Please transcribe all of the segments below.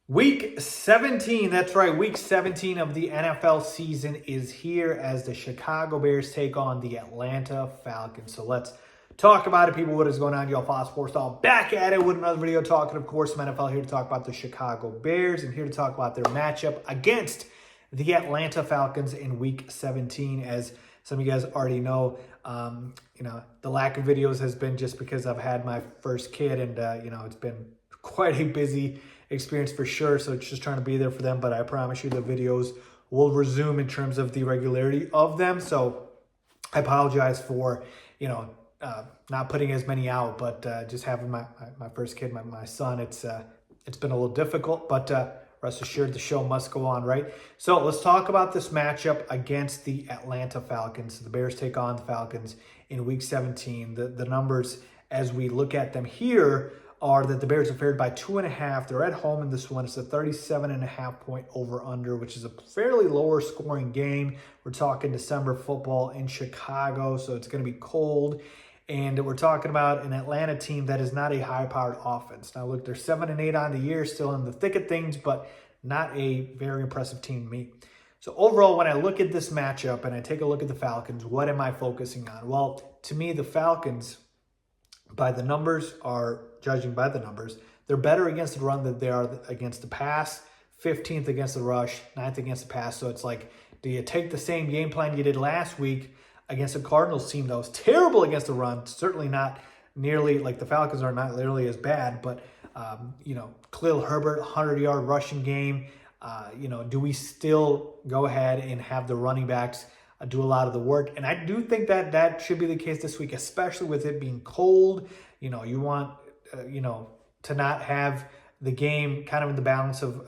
Week 17, that's right, week 17 of the NFL season is here as the Chicago Bears take on the Atlanta Falcons. So let's talk about it, people. What is going on? Y'all, Fox Sports All back at it with another video talking, of course, some NFL, here to talk about the Chicago Bears and here to talk about their matchup against the Atlanta Falcons in week 17. As some of you guys already know, the lack of videos has been just because I've had my first kid and, it's been quite a busy experience for sure. So it's just trying to be there for them. But I promise you the videos will resume in terms of the regularity of them. So I apologize for, not putting as many out, but just having my first kid, my son, it's been a little difficult, but rest assured the show must go on, right? So let's talk about this matchup against the Atlanta Falcons. The Bears take on the Falcons in week 17. The numbers as we look at them here are that the Bears are favored by 2.5. They're at home in this one. It's a 37.5 point over-under, which is a fairly lower scoring game. We're talking December football in Chicago, so it's going to be cold. And we're talking about an Atlanta team that is not a high-powered offense. Now, look, they're 7-8 on the year, still in the thick of things, but not a very impressive team to me. So overall, when I look at this matchup and I take a look at the Falcons, what am I focusing on? Well, to me, the Falcons, judging by the numbers, they're better against the run than they are against the pass. 15th against the rush, 9th against the pass. So it's like, do you take the same game plan you did last week against the Cardinals team that was terrible against the run? Certainly not nearly, like the Falcons are not nearly as bad, but, Khalil Herbert, 100-yard rushing game. Do we still go ahead and have the running backs do a lot of the work? And I do think that should be the case this week, especially with it being cold. You want, to not have the game kind of in the balance of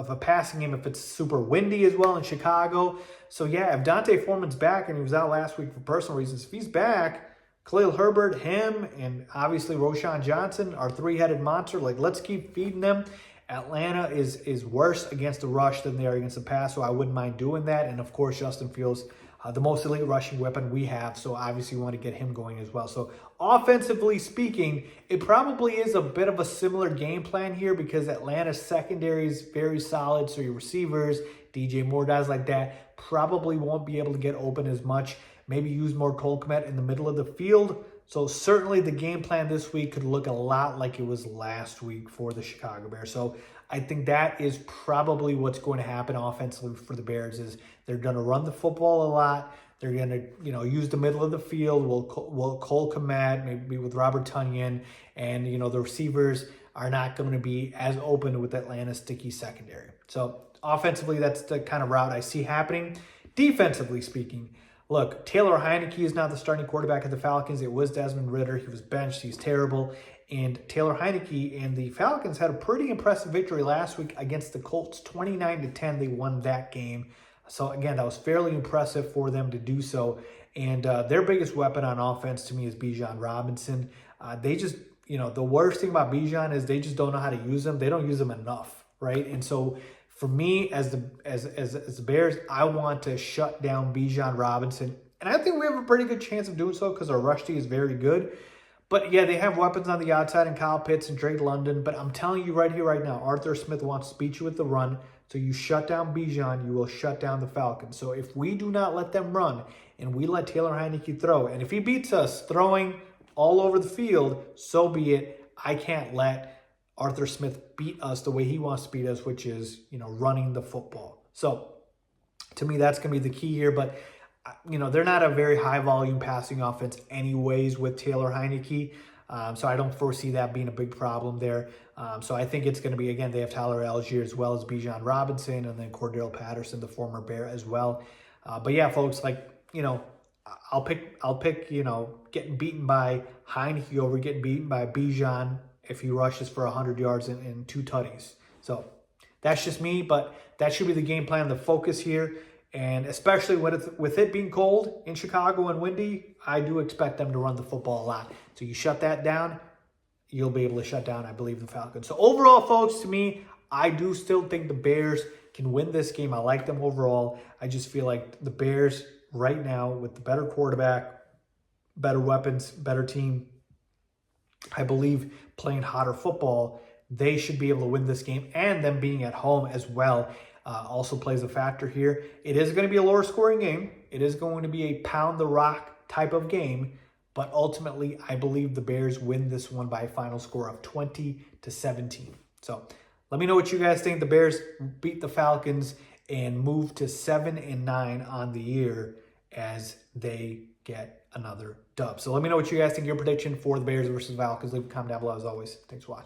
a passing game if it's super windy as well in Chicago. So yeah, if Dante Foreman's back and he was out last week for personal reasons, if he's back, Khalil Herbert, him, and obviously Roschon Johnson, our three-headed monster, like let's keep feeding them. Atlanta is worse against the rush than they are against the pass, so I wouldn't mind doing that. And of course, Justin Fields, the most elite rushing weapon we have, so obviously we want to get him going as well. So offensively speaking, it probably is a bit of a similar game plan here because Atlanta's secondary is very solid, so your receivers, DJ Moore, guys like that, probably won't be able to get open as much. Maybe use more Cole Kmet in the middle of the field. So certainly the game plan this week could look a lot like it was last week for the Chicago Bears. So I think that is probably what's going to happen offensively for the Bears is they're going to run the football a lot. They're going to, use the middle of the field. Will Cole Kmet, maybe with Robert Tonyan, and, the receivers are not going to be as open with Atlanta's sticky secondary. So offensively, that's the kind of route I see happening. Defensively speaking, look, Taylor Heinicke is not the starting quarterback of the Falcons. It was Desmond Ridder. He was benched. He's terrible. And Taylor Heinicke and the Falcons had a pretty impressive victory last week against the Colts, 29-10. They won that game. So, again, that was fairly impressive for them to do so. And their biggest weapon on offense to me is Bijan Robinson. They just, the worst thing about Bijan is they just don't know how to use him. They don't use him enough, right? And so, for me, as the Bears, I want to shut down Bijan Robinson. And I think we have a pretty good chance of doing so because our rush D is very good. But, yeah, they have weapons on the outside in Kyle Pitts and Drake London. But I'm telling you right here, right now, Arthur Smith wants to beat you with the run. So you shut down Bijan, you will shut down the Falcons. So if we do not let them run and we let Taylor Heinicke throw, and if he beats us throwing all over the field, so be it. I can't let Arthur Smith beat us the way he wants to beat us, which is, running the football. So to me, that's going to be the key here. But, they're not a very high volume passing offense anyways with Taylor Heinicke. So I don't foresee that being a big problem there. So I think it's going to be, again, they have Tyler Algier as well as Bijan Robinson and then Cordell Patterson, the former Bear as well. But yeah, folks, I'll pick, getting beaten by Heinicke over getting beaten by Bijan if he rushes for 100 yards and 2 tutties. So that's just me, but that should be the game plan, the focus here. And especially with it being cold in Chicago and windy, I do expect them to run the football a lot. So you shut that down, you'll be able to shut down, I believe, the Falcons. So overall, folks, to me, I do still think the Bears can win this game. I like them overall. I just feel like the Bears right now with the better quarterback, better weapons, better team, I believe playing hotter football, they should be able to win this game, and them being at home as well also plays a factor here. It is going to be a lower scoring game. It is going to be a pound the rock type of game, but ultimately I believe the Bears win this one by a final score of 20-17. So let me know what you guys think. The Bears beat the Falcons and move to 7-9 on the year as they get another dub. So let me know what you guys think. Your prediction for the Bears versus Falcons. Leave a comment down below as always. Thanks for watching.